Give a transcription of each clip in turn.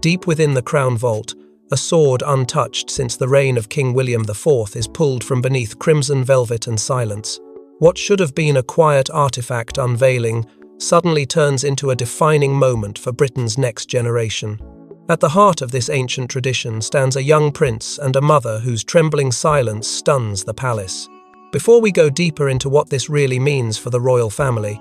Deep within the crown vault, a sword untouched since the reign of King William IV is pulled from beneath crimson velvet and silence. What should have been a quiet artifact unveiling suddenly turns into a defining moment for Britain's next generation. At the heart of this ancient tradition stands a young prince and a mother whose trembling silence stuns the palace. Before we go deeper into what this really means for the royal family,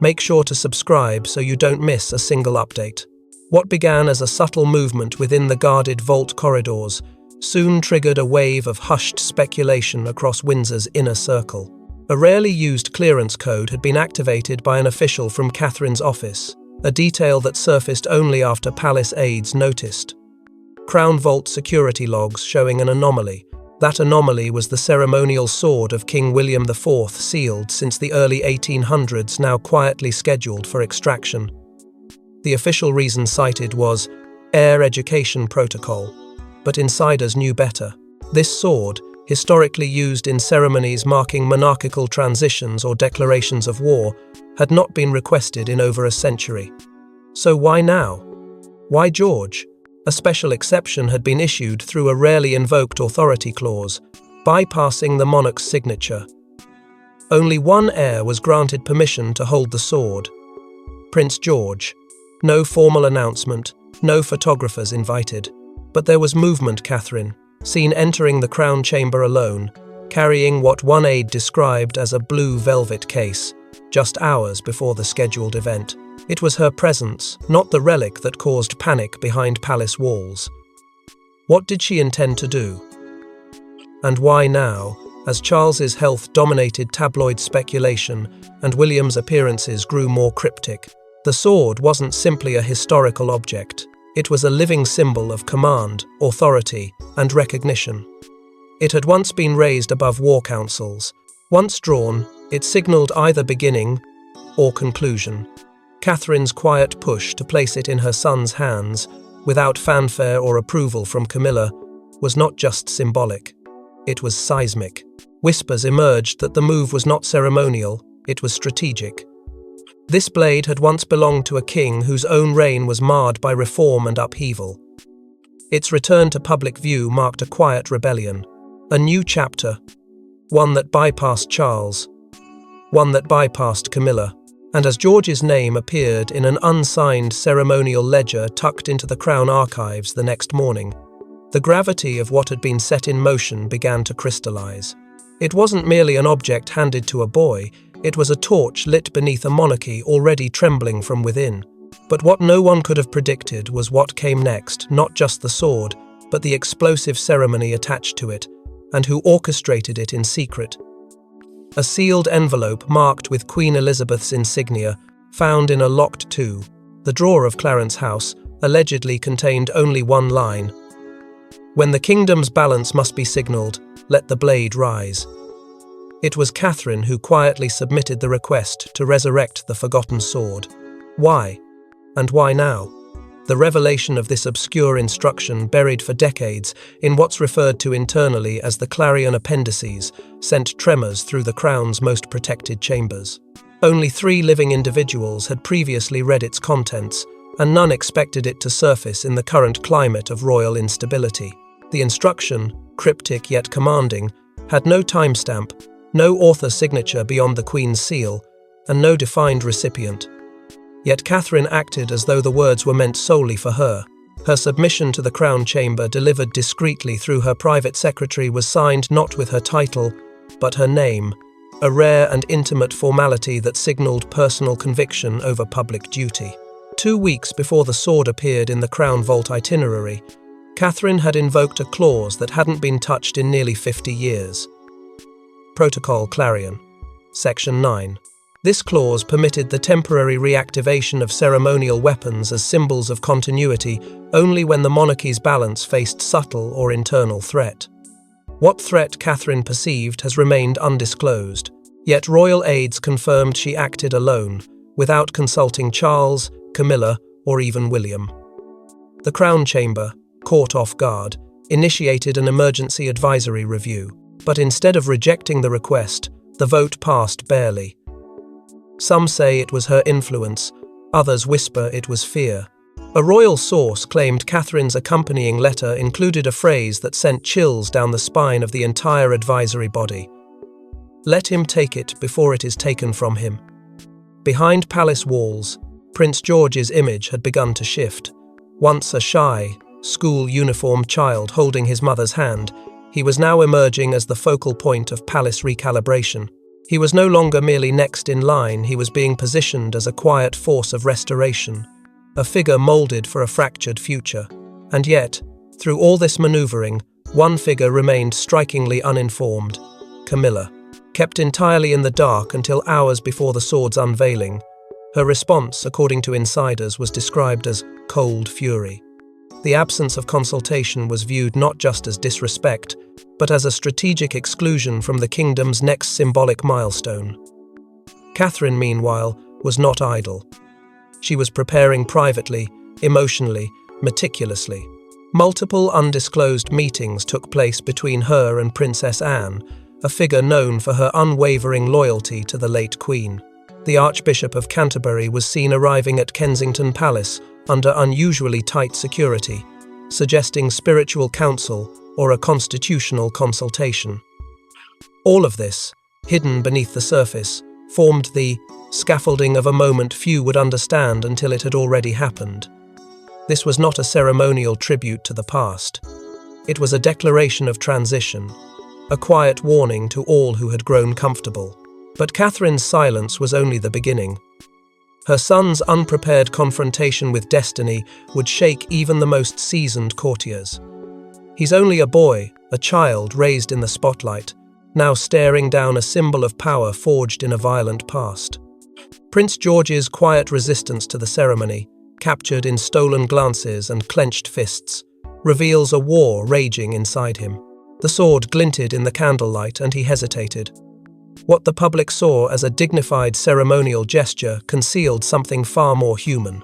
make sure to subscribe so you don't miss a single update. What began as a subtle movement within the guarded vault corridors soon triggered a wave of hushed speculation across Windsor's inner circle. A rarely used clearance code had been activated by an official from Catherine's office, a detail that surfaced only after palace aides noticed. Crown Vault security logs showing an anomaly. That anomaly was the ceremonial sword of King William IV, sealed since the early 1800s, now quietly scheduled for extraction. The official reason cited was heir education protocol, but insiders knew better. This sword, historically used in ceremonies marking monarchical transitions or declarations of war, had not been requested in over a century. So why now? Why George? A special exception had been issued through a rarely invoked authority clause, bypassing the monarch's signature. Only one heir was granted permission to hold the sword: Prince George. No formal announcement, no photographers invited. But there was movement. Catherine, seen entering the crown chamber alone, carrying what one aide described as a blue velvet case, just hours before the scheduled event. It was her presence, not the relic, that caused panic behind palace walls. What did she intend to do? And why now, as Charles's health dominated tabloid speculation and William's appearances grew more cryptic? The sword wasn't simply a historical object. It was a living symbol of command, authority, and recognition. It had once been raised above war councils. Once drawn, it signaled either beginning or conclusion. Catherine's quiet push to place it in her son's hands, without fanfare or approval from Camilla, was not just symbolic. It was seismic. Whispers emerged that the move was not ceremonial, it was strategic. This blade had once belonged to a king whose own reign was marred by reform and upheaval. Its return to public view marked a quiet rebellion, a new chapter, one that bypassed Charles, one that bypassed Camilla. And as George's name appeared in an unsigned ceremonial ledger tucked into the Crown archives the next morning, the gravity of what had been set in motion began to crystallize. It wasn't merely an object handed to a boy, it was a torch lit beneath a monarchy already trembling from within. But what no one could have predicted was what came next, not just the sword, but the explosive ceremony attached to it, and who orchestrated it in secret. A sealed envelope marked with Queen Elizabeth's insignia, found in a locked the drawer of Clarence House, allegedly contained only one line: "When the kingdom's balance must be signalled, let the blade rise." It was Catherine who quietly submitted the request to resurrect the forgotten sword. Why? And why now? The revelation of this obscure instruction, buried for decades in what's referred to internally as the Clarion appendices, sent tremors through the Crown's most protected chambers. Only 3 living individuals had previously read its contents, and none expected it to surface in the current climate of royal instability. The instruction, cryptic yet commanding, had no timestamp, no author signature beyond the Queen's seal, and no defined recipient. Yet Catherine acted as though the words were meant solely for her. Her submission to the Crown Chamber, delivered discreetly through her private secretary, was signed not with her title, but her name, a rare and intimate formality that signalled personal conviction over public duty. 2 weeks before the sword appeared in the Crown Vault itinerary, Catherine had invoked a clause that hadn't been touched in nearly 50 years. Protocol Clarion, Section 9. This clause permitted the temporary reactivation of ceremonial weapons as symbols of continuity only when the monarchy's balance faced subtle or internal threat. What threat Catherine perceived has remained undisclosed, yet royal aides confirmed she acted alone, without consulting Charles, Camilla, or even William. The Crown Chamber, caught off guard, initiated an emergency advisory review, but instead of rejecting the request, the vote passed barely. Some say it was her influence, others whisper it was fear. A royal source claimed Catherine's accompanying letter included a phrase that sent chills down the spine of the entire advisory body. "Let him take it before it is taken from him." Behind palace walls, Prince George's image had begun to shift. Once a shy, school-uniformed child holding his mother's hand, he was now emerging as the focal point of palace recalibration. He was no longer merely next in line, he was being positioned as a quiet force of restoration, a figure molded for a fractured future. And yet, through all this maneuvering, one figure remained strikingly uninformed: Camilla. Kept entirely in the dark until hours before the sword's unveiling, her response, according to insiders, was described as cold fury. The absence of consultation was viewed not just as disrespect, but as a strategic exclusion from the kingdom's next symbolic milestone. Catherine, meanwhile, was not idle. She was preparing privately, emotionally, meticulously. Multiple undisclosed meetings took place between her and Princess Anne, a figure known for her unwavering loyalty to the late Queen. The Archbishop of Canterbury was seen arriving at Kensington Palace under unusually tight security, suggesting spiritual counsel or a constitutional consultation. All of this, hidden beneath the surface, formed the scaffolding of a moment few would understand until it had already happened. This was not a ceremonial tribute to the past. It was a declaration of transition, a quiet warning to all who had grown comfortable. But Catherine's silence was only the beginning. Her son's unprepared confrontation with destiny would shake even the most seasoned courtiers. He's only a boy, a child raised in the spotlight, now staring down a symbol of power forged in a violent past. Prince George's quiet resistance to the ceremony, captured in stolen glances and clenched fists, reveals a war raging inside him. The sword glinted in the candlelight and he hesitated. What the public saw as a dignified ceremonial gesture concealed something far more human.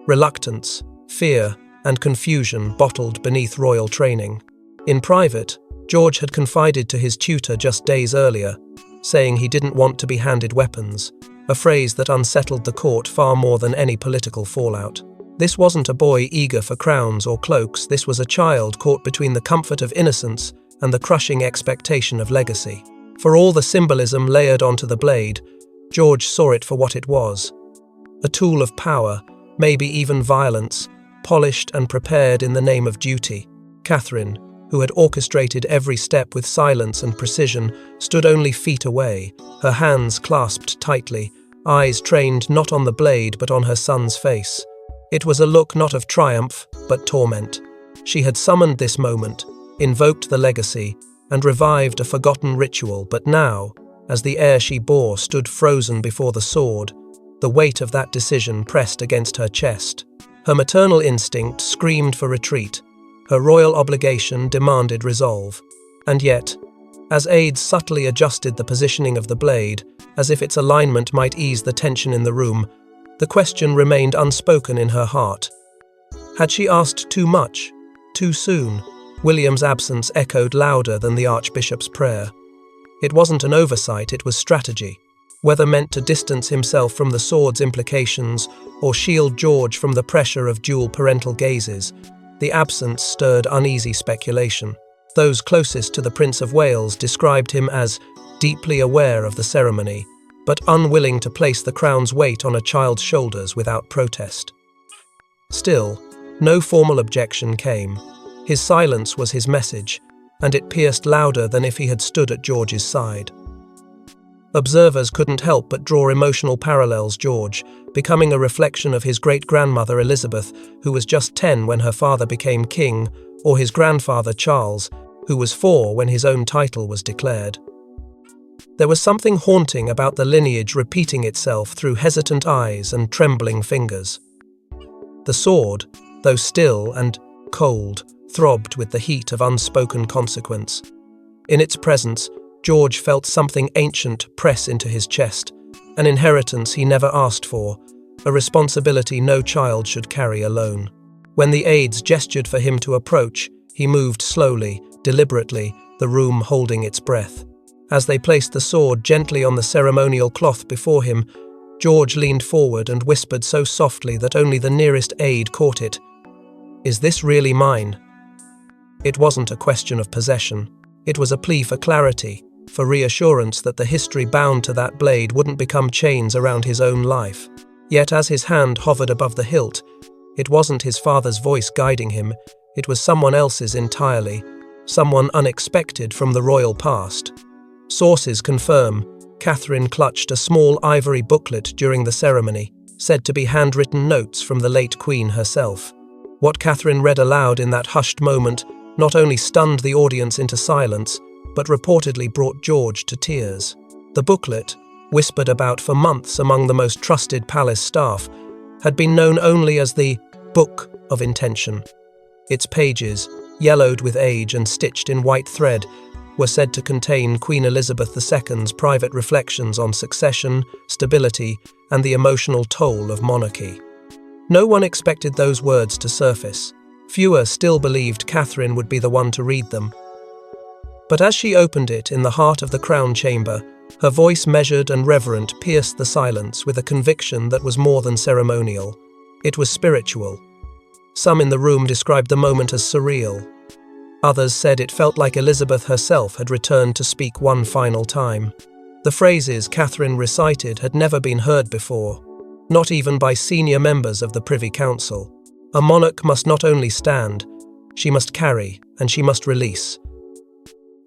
Reluctance, fear, and confusion bottled beneath royal training. In private, George had confided to his tutor just days earlier, saying he didn't want to be handed weapons, a phrase that unsettled the court far more than any political fallout. This wasn't a boy eager for crowns or cloaks, this was a child caught between the comfort of innocence and the crushing expectation of legacy. For all the symbolism layered onto the blade, George saw it for what it was. A tool of power, maybe even violence, polished and prepared in the name of duty. Catherine, who had orchestrated every step with silence and precision, stood only feet away, her hands clasped tightly, eyes trained not on the blade but on her son's face. It was a look not of triumph, but torment. She had summoned this moment, invoked the legacy, and revived a forgotten ritual, but now, as the heir she bore stood frozen before the sword, the weight of that decision pressed against her chest. Her maternal instinct screamed for retreat, her royal obligation demanded resolve. And yet, as aides subtly adjusted the positioning of the blade, as if its alignment might ease the tension in the room, the question remained unspoken in her heart. Had she asked too much, too soon? William's absence echoed louder than the Archbishop's prayer. It wasn't an oversight, it was strategy. Whether meant to distance himself from the sword's implications or shield George from the pressure of dual parental gazes, the absence stirred uneasy speculation. Those closest to the Prince of Wales described him as deeply aware of the ceremony, but unwilling to place the crown's weight on a child's shoulders without protest. Still, no formal objection came. His silence was his message, and it pierced louder than if he had stood at George's side. Observers couldn't help but draw emotional parallels. George, becoming a reflection of his great-grandmother Elizabeth, who was just 10 when her father became king, or his grandfather Charles, who was 4 when his own title was declared. There was something haunting about the lineage repeating itself through hesitant eyes and trembling fingers. The sword, though still and cold, throbbed with the heat of unspoken consequence. In its presence, George felt something ancient press into his chest, an inheritance he never asked for, a responsibility no child should carry alone. When the aides gestured for him to approach, he moved slowly, deliberately, the room holding its breath. As they placed the sword gently on the ceremonial cloth before him, George leaned forward and whispered so softly that only the nearest aide caught it. "Is this really mine?" It wasn't a question of possession. It was a plea for clarity, for reassurance that the history bound to that blade wouldn't become chains around his own life. Yet as his hand hovered above the hilt, it wasn't his father's voice guiding him, it was someone else's entirely, someone unexpected from the royal past. Sources confirm Catherine clutched a small ivory booklet during the ceremony, said to be handwritten notes from the late Queen herself. What Catherine read aloud in that hushed moment not only stunned the audience into silence, but reportedly brought George to tears. The booklet, whispered about for months among the most trusted palace staff, had been known only as the Book of Intention. Its pages, yellowed with age and stitched in white thread, were said to contain Queen Elizabeth II's private reflections on succession, stability, and the emotional toll of monarchy. No one expected those words to surface. Fewer still believed Catherine would be the one to read them. But as she opened it in the heart of the crown chamber, her voice measured and reverent pierced the silence with a conviction that was more than ceremonial. It was spiritual. Some in the room described the moment as surreal. Others said it felt like Elizabeth herself had returned to speak one final time. The phrases Catherine recited had never been heard before, not even by senior members of the Privy Council. A monarch must not only stand, she must carry, and she must release.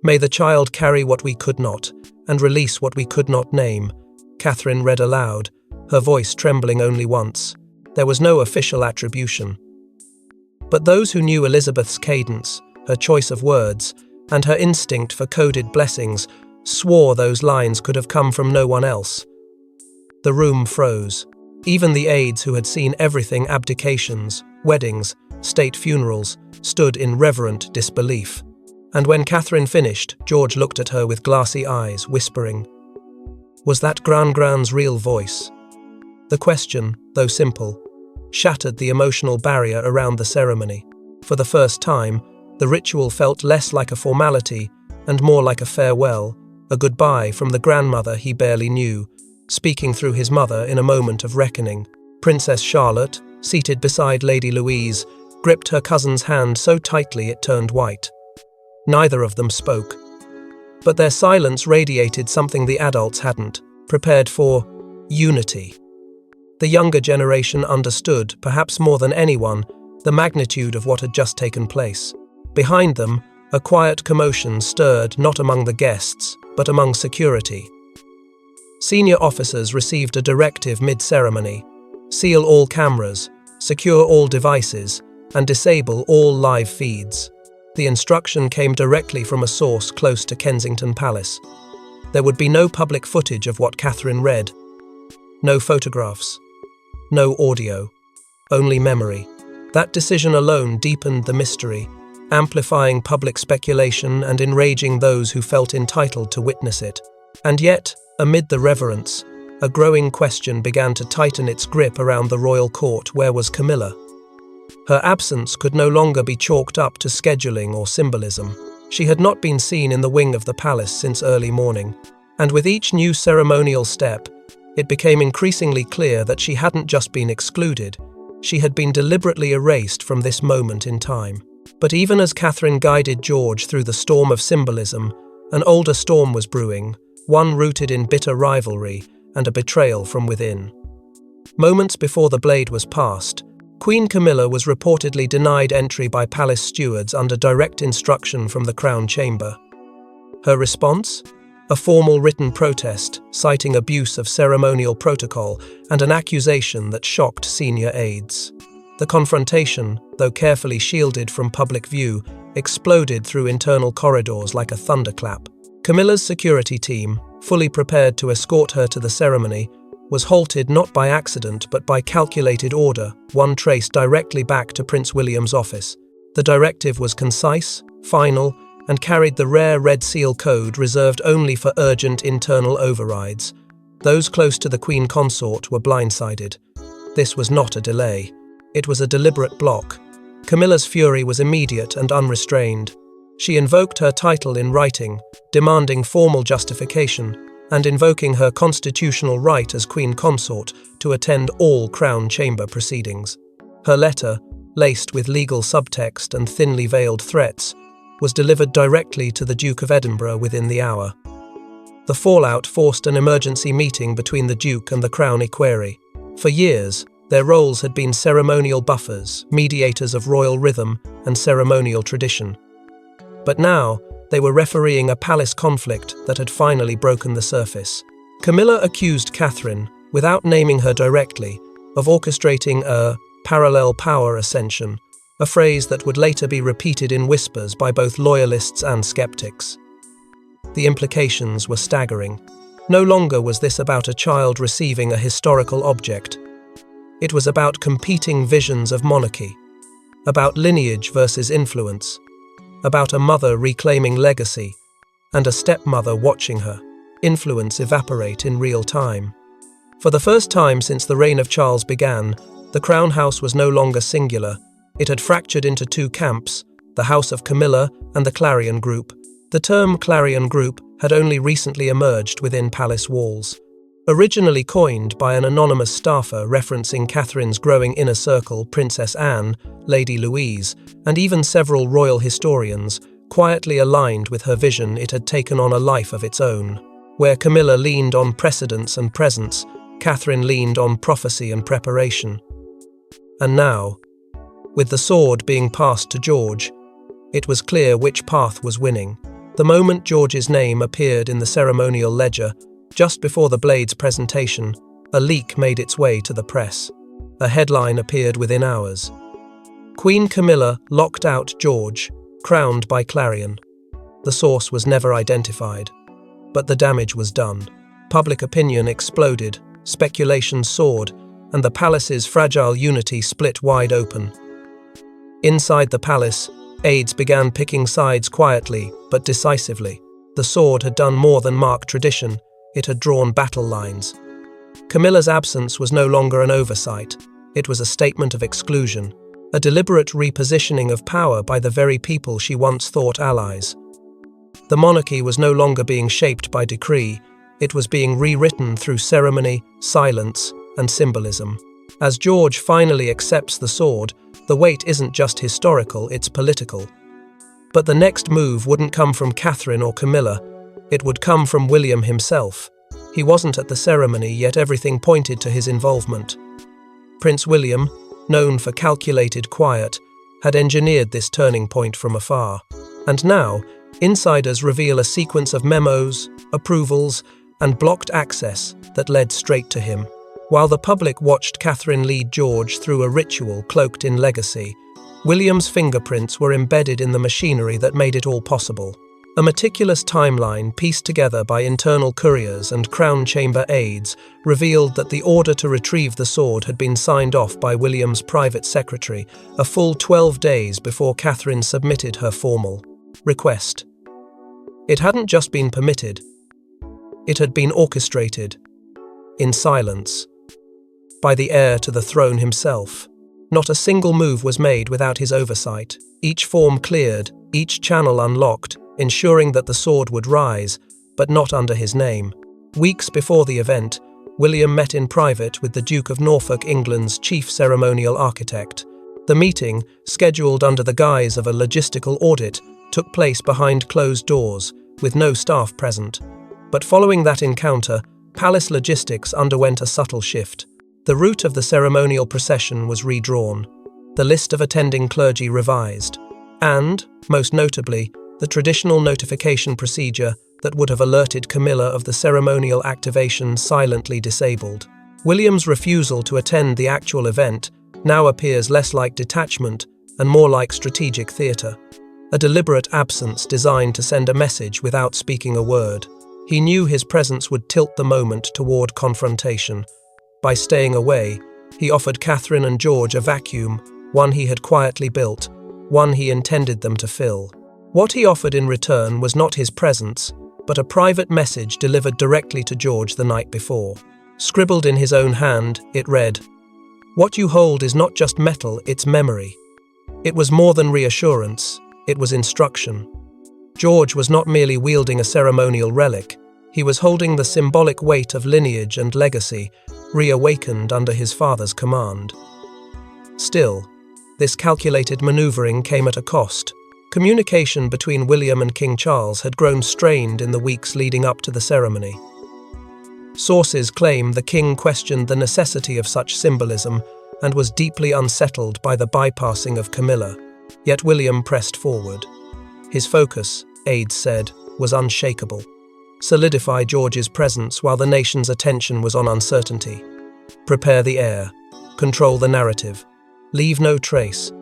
"May the child carry what we could not, and release what we could not name," Catherine read aloud, her voice trembling only once. There was no official attribution. But those who knew Elizabeth's cadence, her choice of words, and her instinct for coded blessings swore those lines could have come from no one else. The room froze. Even the aides who had seen everything, abdications, weddings, state funerals, stood in reverent disbelief. And when Catherine finished, George looked at her with glassy eyes, whispering, "Was that Gran-Gran's real voice?" The question, though simple, shattered the emotional barrier around the ceremony. For the first time, the ritual felt less like a formality and more like a farewell, a goodbye from the grandmother he barely knew, speaking through his mother in a moment of reckoning. Princess Charlotte, seated beside Lady Louise, gripped her cousin's hand so tightly it turned white. Neither of them spoke. But their silence radiated something the adults hadn't, prepared for unity. The younger generation understood, perhaps more than anyone, the magnitude of what had just taken place. Behind them, a quiet commotion stirred not among the guests, but among security. Senior officers received a directive mid-ceremony: seal all cameras, secure all devices, and disable all live feeds. The instruction came directly from a source close to Kensington Palace. There would be no public footage of what Catherine read. No photographs. No audio. Only memory. That decision alone deepened the mystery, amplifying public speculation and enraging those who felt entitled to witness it. And yet, amid the reverence, a growing question began to tighten its grip around the royal court. Where was Camilla? Her absence could no longer be chalked up to scheduling or symbolism. She had not been seen in the wing of the palace since early morning, and with each new ceremonial step, it became increasingly clear that she hadn't just been excluded, she had been deliberately erased from this moment in time. But even as Catherine guided George through the storm of symbolism, an older storm was brewing, one rooted in bitter rivalry and a betrayal from within. Moments before the blade was passed, Queen Camilla was reportedly denied entry by palace stewards under direct instruction from the Crown Chamber. Her response? A formal written protest, citing abuse of ceremonial protocol and an accusation that shocked senior aides. The confrontation, though carefully shielded from public view, exploded through internal corridors like a thunderclap. Camilla's security team, fully prepared to escort her to the ceremony, was halted not by accident but by calculated order, one traced directly back to Prince William's office. The directive was concise, final, and carried the rare Red Seal code reserved only for urgent internal overrides. Those close to the Queen Consort were blindsided. This was not a delay. It was a deliberate block. Camilla's fury was immediate and unrestrained. She invoked her title in writing, demanding formal justification, and invoking her constitutional right as Queen Consort to attend all Crown Chamber proceedings. Her letter, laced with legal subtext and thinly veiled threats, was delivered directly to the Duke of Edinburgh within the hour. The fallout forced an emergency meeting between the Duke and the Crown Equerry. For years, their roles had been ceremonial buffers, mediators of royal rhythm and ceremonial tradition. But now, they were refereeing a palace conflict that had finally broken the surface. Camilla accused Catherine, without naming her directly, of orchestrating a parallel power ascension, a phrase that would later be repeated in whispers by both loyalists and skeptics. The implications were staggering. No longer was this about a child receiving a historical object. It was about competing visions of monarchy, about lineage versus influence, about a mother reclaiming legacy, and a stepmother watching her influence evaporate in real time. For the first time since the reign of Charles began, the Crown House was no longer singular. It had fractured into two camps, the House of Camilla and the Clarion Group. The term Clarion Group had only recently emerged within palace walls. Originally coined by an anonymous staffer referencing Catherine's growing inner circle, Princess Anne, Lady Louise, and even several royal historians, quietly aligned with her vision, it had taken on a life of its own. Where Camilla leaned on precedence and presence, Catherine leaned on prophecy and preparation. And now, with the sword being passed to George, it was clear which path was winning. The moment George's name appeared in the ceremonial ledger, just before the blade's presentation, a leak made its way to the press. A headline appeared within hours. Queen Camilla locked out George, crowned by Clarion. The source was never identified, but the damage was done. Public opinion exploded, speculation soared, and the palace's fragile unity split wide open. Inside the palace, aides began picking sides quietly but decisively. The sword had done more than mark tradition, it had drawn battle lines. Camilla's absence was no longer an oversight, it was a statement of exclusion, a deliberate repositioning of power by the very people she once thought allies. The monarchy was no longer being shaped by decree, it was being rewritten through ceremony, silence, and symbolism. As George finally accepts the sword, the weight isn't just historical, it's political. But the next move wouldn't come from Catherine or Camilla, it would come from William himself. He wasn't at the ceremony, yet everything pointed to his involvement. Prince William, known for calculated quiet, had engineered this turning point from afar. And now, insiders reveal a sequence of memos, approvals, and blocked access that led straight to him. While the public watched Catherine lead George through a ritual cloaked in legacy, William's fingerprints were embedded in the machinery that made it all possible. A meticulous timeline pieced together by internal couriers and Crown Chamber aides revealed that the order to retrieve the sword had been signed off by William's private secretary a full 12 days before Catherine submitted her formal request. It hadn't just been permitted, it had been orchestrated, in silence, by the heir to the throne himself. Not a single move was made without his oversight, each form cleared, each channel unlocked, ensuring that the sword would rise, but not under his name. Weeks before the event, William met in private with the Duke of Norfolk, England's chief ceremonial architect. The meeting, scheduled under the guise of a logistical audit, took place behind closed doors, with no staff present. But following that encounter, palace logistics underwent a subtle shift. The route of the ceremonial procession was redrawn, the list of attending clergy revised, and, most notably, the traditional notification procedure that would have alerted Camilla of the ceremonial activation silently disabled. William's refusal to attend the actual event now appears less like detachment and more like strategic theatre, a deliberate absence designed to send a message without speaking a word. He knew his presence would tilt the moment toward confrontation. By staying away, he offered Catherine and George a vacuum, one he had quietly built, one he intended them to fill. What he offered in return was not his presence, but a private message delivered directly to George the night before. Scribbled in his own hand, it read, "What you hold is not just metal, it's memory." It was more than reassurance, it was instruction. George was not merely wielding a ceremonial relic, He was holding the symbolic weight of lineage and legacy, reawakened under his father's command. Still, this calculated maneuvering came at a cost. Communication between William and King Charles had grown strained in the weeks leading up to the ceremony. Sources claim the king questioned the necessity of such symbolism and was deeply unsettled by the bypassing of Camilla, yet William pressed forward. His focus, aides said, was unshakable. Solidify George's presence while the nation's attention was on uncertainty. Prepare the air. Control the narrative. Leave no trace.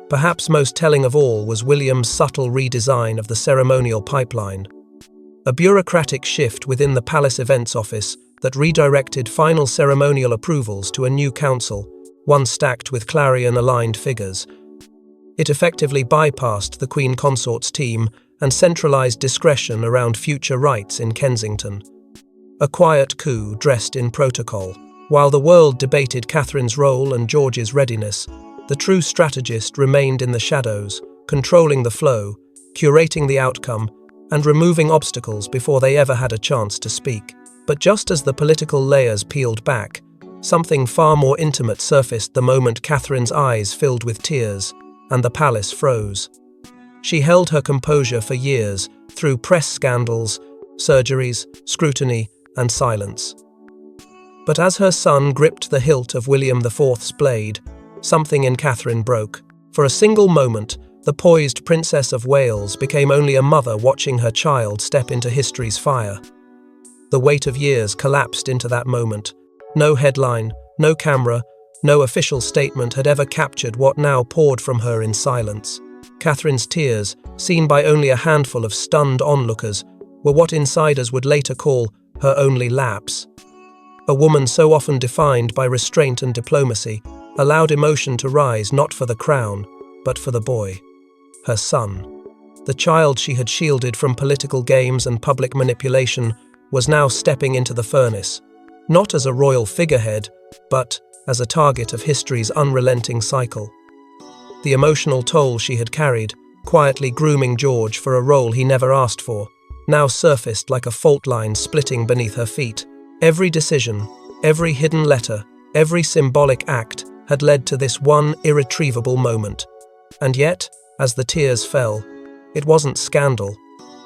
Perhaps most telling of all was William's subtle redesign of the ceremonial pipeline. A bureaucratic shift within the palace events office that redirected final ceremonial approvals to a new council, one stacked with clarion-aligned figures. It effectively bypassed the Queen Consort's team and centralized discretion around future rites in Kensington. A quiet coup dressed in protocol. While the world debated Catherine's role and George's readiness, the true strategist remained in the shadows, controlling the flow, curating the outcome, and removing obstacles before they ever had a chance to speak. But just as the political layers peeled back, something far more intimate surfaced the moment Catherine's eyes filled with tears, and the palace froze. She held her composure for years, through press scandals, surgeries, scrutiny, and silence. But as her son gripped the hilt of William IV's blade, something in Catherine broke. For a single moment, the poised Princess of Wales became only a mother watching her child step into history's fire. The weight of years collapsed into that moment. No headline, no camera, no official statement had ever captured what now poured from her in silence. Catherine's tears, seen by only a handful of stunned onlookers, were what insiders would later call her only lapse. A woman so often defined by restraint and diplomacy allowed emotion to rise not for the crown, but for the boy, her son. The child she had shielded from political games and public manipulation was now stepping into the furnace, not as a royal figurehead, but as a target of history's unrelenting cycle. The emotional toll she had carried, quietly grooming George for a role he never asked for, now surfaced like a fault line splitting beneath her feet. Every decision, every hidden letter, every symbolic act had led to this one irretrievable moment. And yet, as the tears fell, it wasn't scandal,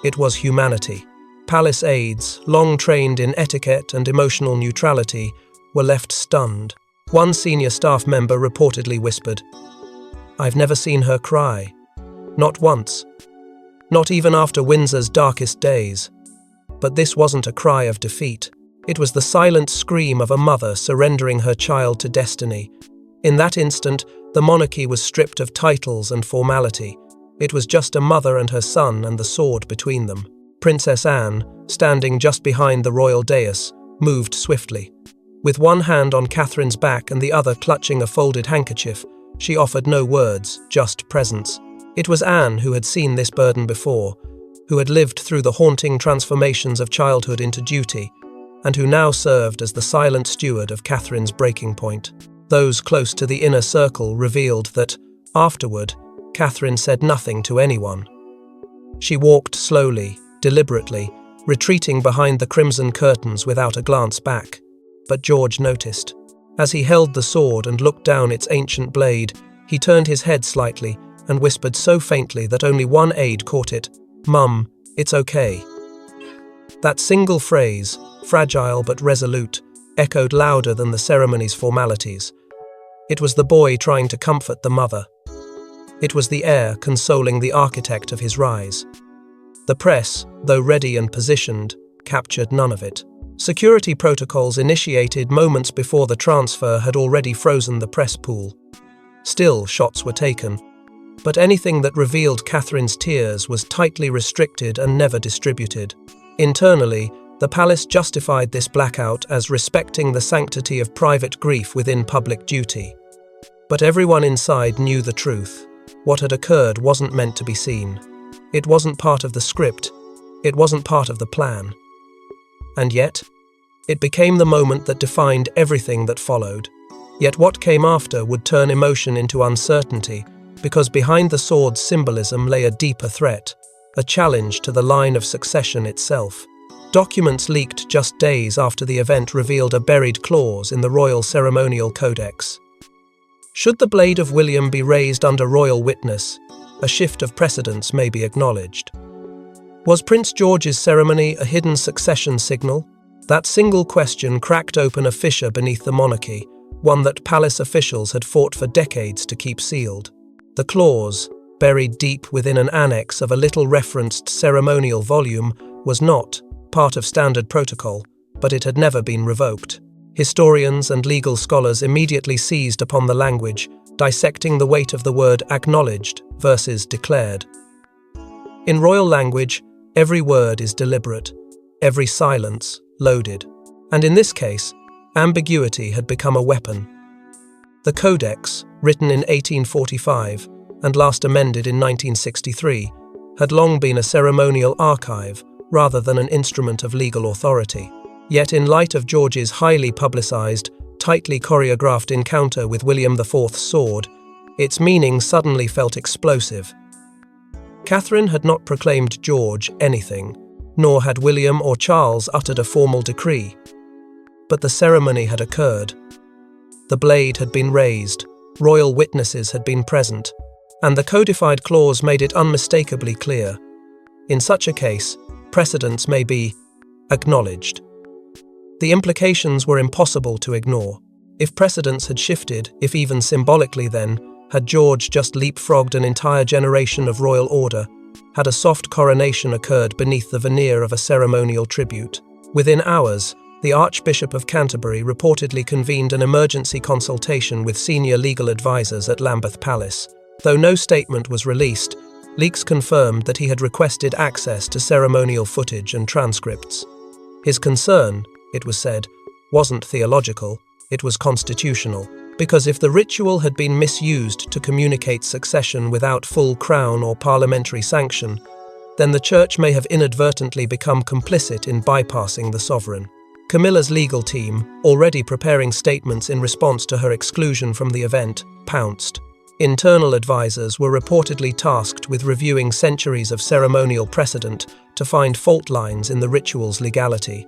it was humanity. Palace aides, long trained in etiquette and emotional neutrality, were left stunned. One senior staff member reportedly whispered, "I've never seen her cry. Not once. Not even after Windsor's darkest days." But this wasn't a cry of defeat. It was the silent scream of a mother surrendering her child to destiny. In that instant, the monarchy was stripped of titles and formality. It was just a mother and her son and the sword between them. Princess Anne, standing just behind the royal dais, moved swiftly. With one hand on Catherine's back and the other clutching a folded handkerchief, she offered no words, just presence. It was Anne who had seen this burden before, who had lived through the haunting transformations of childhood into duty, and who now served as the silent steward of Catherine's breaking point. Those close to the inner circle revealed that, afterward, Catherine said nothing to anyone. She walked slowly, deliberately, retreating behind the crimson curtains without a glance back. But George noticed. As he held the sword and looked down its ancient blade, he turned his head slightly and whispered so faintly that only one aide caught it, "Mum, it's okay." That single phrase, fragile but resolute, echoed louder than the ceremony's formalities. It was the boy trying to comfort the mother. It was the heir consoling the architect of his rise. The press, though ready and positioned, captured none of it. Security protocols initiated moments before the transfer had already frozen the press pool. Still, shots were taken, but anything that revealed Catherine's tears was tightly restricted and never distributed. Internally, the palace justified this blackout as respecting the sanctity of private grief within public duty. But everyone inside knew the truth. What had occurred wasn't meant to be seen. It wasn't part of the script. It wasn't part of the plan. And yet, it became the moment that defined everything that followed. Yet what came after would turn emotion into uncertainty, because behind the sword's symbolism lay a deeper threat, a challenge to the line of succession itself. Documents leaked just days after the event revealed a buried clause in the royal ceremonial codex. Should the blade of William be raised under royal witness, a shift of precedence may be acknowledged. Was Prince George's ceremony a hidden succession signal? That single question cracked open a fissure beneath the monarchy, one that palace officials had fought for decades to keep sealed. The clause, buried deep within an annex of a little-referenced ceremonial volume, was not part of standard protocol, but it had never been revoked. Historians and legal scholars immediately seized upon the language, dissecting the weight of the word acknowledged versus declared. In royal language, every word is deliberate, every silence loaded, and in this case, ambiguity had become a weapon. The Codex, written in 1845 and last amended in 1963, had long been a ceremonial archive rather than an instrument of legal authority. Yet in light of George's highly publicized, tightly choreographed encounter with William IV's sword, its meaning suddenly felt explosive. Catherine had not proclaimed George anything, nor had William or Charles uttered a formal decree. But the ceremony had occurred. The blade had been raised, royal witnesses had been present, and the codified clause made it unmistakably clear. In such a case, precedents may be acknowledged. The implications were impossible to ignore. If precedents had shifted, if even symbolically then, had George just leapfrogged an entire generation of royal order, had a soft coronation occurred beneath the veneer of a ceremonial tribute. Within hours, the Archbishop of Canterbury reportedly convened an emergency consultation with senior legal advisors at Lambeth Palace. Though no statement was released, leaks confirmed that he had requested access to ceremonial footage and transcripts. His concern, it was said, wasn't theological, it was constitutional, because if the ritual had been misused to communicate succession without full crown or parliamentary sanction, then the Church may have inadvertently become complicit in bypassing the sovereign. Camilla's legal team, already preparing statements in response to her exclusion from the event, pounced. Internal advisors were reportedly tasked with reviewing centuries of ceremonial precedent to find fault lines in the ritual's legality.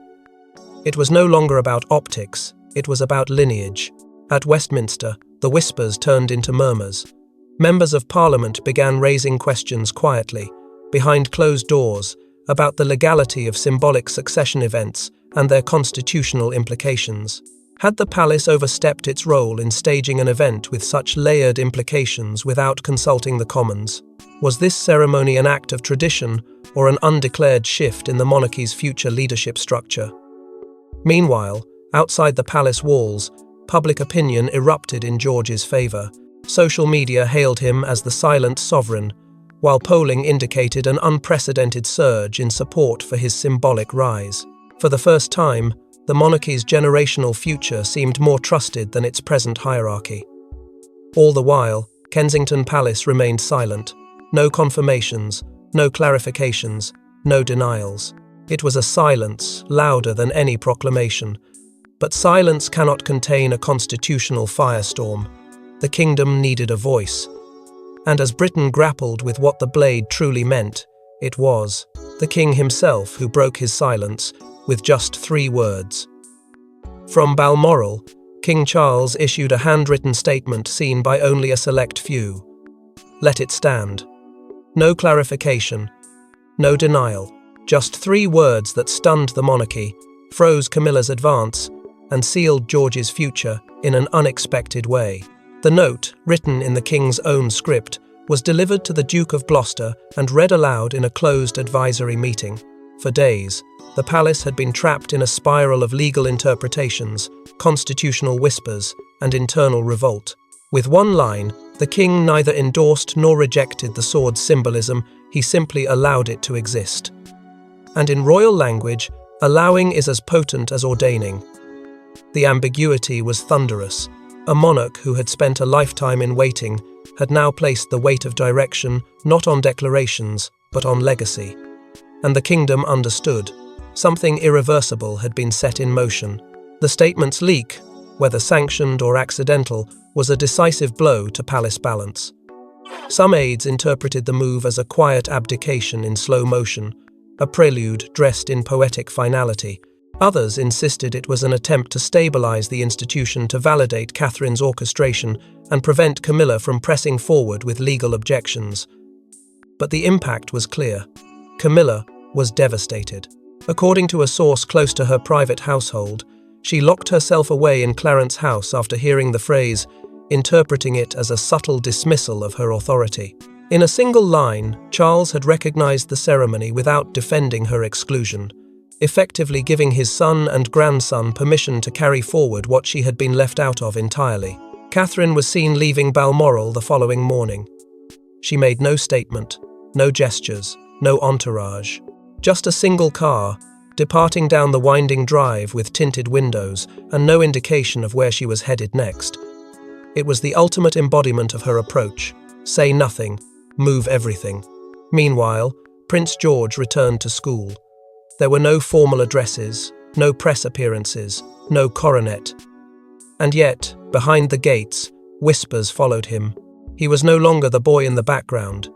It was no longer about optics, it was about lineage. At Westminster, the whispers turned into murmurs. Members of Parliament began raising questions quietly, behind closed doors, about the legality of symbolic succession events and their constitutional implications. Had the palace overstepped its role in staging an event with such layered implications without consulting the Commons? Was this ceremony an act of tradition or an undeclared shift in the monarchy's future leadership structure? Meanwhile, outside the palace walls, public opinion erupted in George's favour. Social media hailed him as the silent sovereign, while polling indicated an unprecedented surge in support for his symbolic rise. For the first time, the monarchy's generational future seemed more trusted than its present hierarchy. All the while, Kensington Palace remained silent. No confirmations, no clarifications, no denials. It was a silence louder than any proclamation. But silence cannot contain a constitutional firestorm. The kingdom needed a voice. And as Britain grappled with what the blade truly meant, it was the king himself who broke his silence with just 3 words. From Balmoral, King Charles issued a handwritten statement seen by only a select few. Let it stand. No clarification, no denial, just 3 words that stunned the monarchy, froze Camilla's advance, and sealed George's future in an unexpected way. The note, written in the king's own script, was delivered to the Duke of Gloucester and read aloud in a closed advisory meeting. For days, the palace had been trapped in a spiral of legal interpretations, constitutional whispers, and internal revolt. With one line, the king neither endorsed nor rejected the sword's symbolism, he simply allowed it to exist. And in royal language, allowing is as potent as ordaining. The ambiguity was thunderous. A monarch who had spent a lifetime in waiting had now placed the weight of direction not on declarations, but on legacy. And the kingdom understood. Something irreversible had been set in motion. The statement's leak, whether sanctioned or accidental, was a decisive blow to palace balance. Some aides interpreted the move as a quiet abdication in slow motion, a prelude dressed in poetic finality. Others insisted it was an attempt to stabilize the institution to validate Catherine's orchestration and prevent Camilla from pressing forward with legal objections. But the impact was clear. Camilla was devastated. According to a source close to her private household, she locked herself away in Clarence's house after hearing the phrase, interpreting it as a subtle dismissal of her authority. In a single line, Charles had recognized the ceremony without defending her exclusion, effectively giving his son and grandson permission to carry forward what she had been left out of entirely. Catherine was seen leaving Balmoral the following morning. She made no statement, no gestures, no entourage. Just a single car, departing down the winding drive with tinted windows and no indication of where she was headed next. It was the ultimate embodiment of her approach. Say nothing, move everything. Meanwhile, Prince George returned to school. There were no formal addresses, no press appearances, no coronet. And yet, behind the gates, whispers followed him. He was no longer the boy in the background.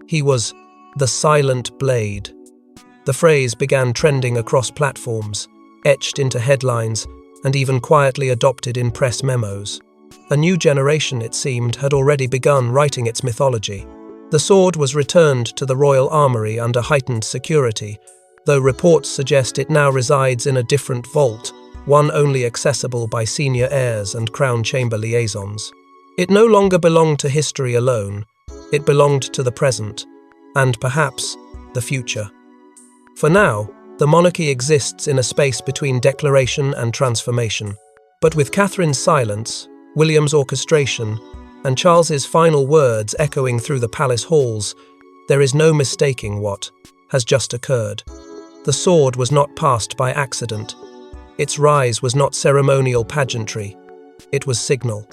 He was the silent blade. The phrase began trending across platforms, etched into headlines, and even quietly adopted in press memos. A new generation, it seemed, had already begun writing its mythology. The sword was returned to the royal armoury under heightened security, though reports suggest it now resides in a different vault, one only accessible by senior heirs and crown chamber liaisons. It no longer belonged to history alone, it belonged to the present, and perhaps the future. For now, the monarchy exists in a space between declaration and transformation. But with Catherine's silence, William's orchestration, and Charles's final words echoing through the palace halls, there is no mistaking what has just occurred. The sword was not passed by accident. Its rise was not ceremonial pageantry. It was signal.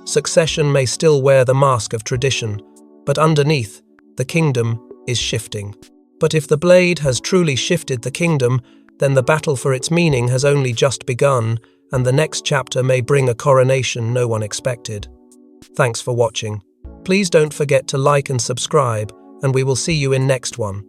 Succession may still wear the mask of tradition, but underneath, the kingdom is shifting. But if the blade has truly shifted the kingdom, then the battle for its meaning has only just begun, and the next chapter may bring a coronation no one expected. Thanks for watching. Please don't forget to like and subscribe, and we will see you in next one.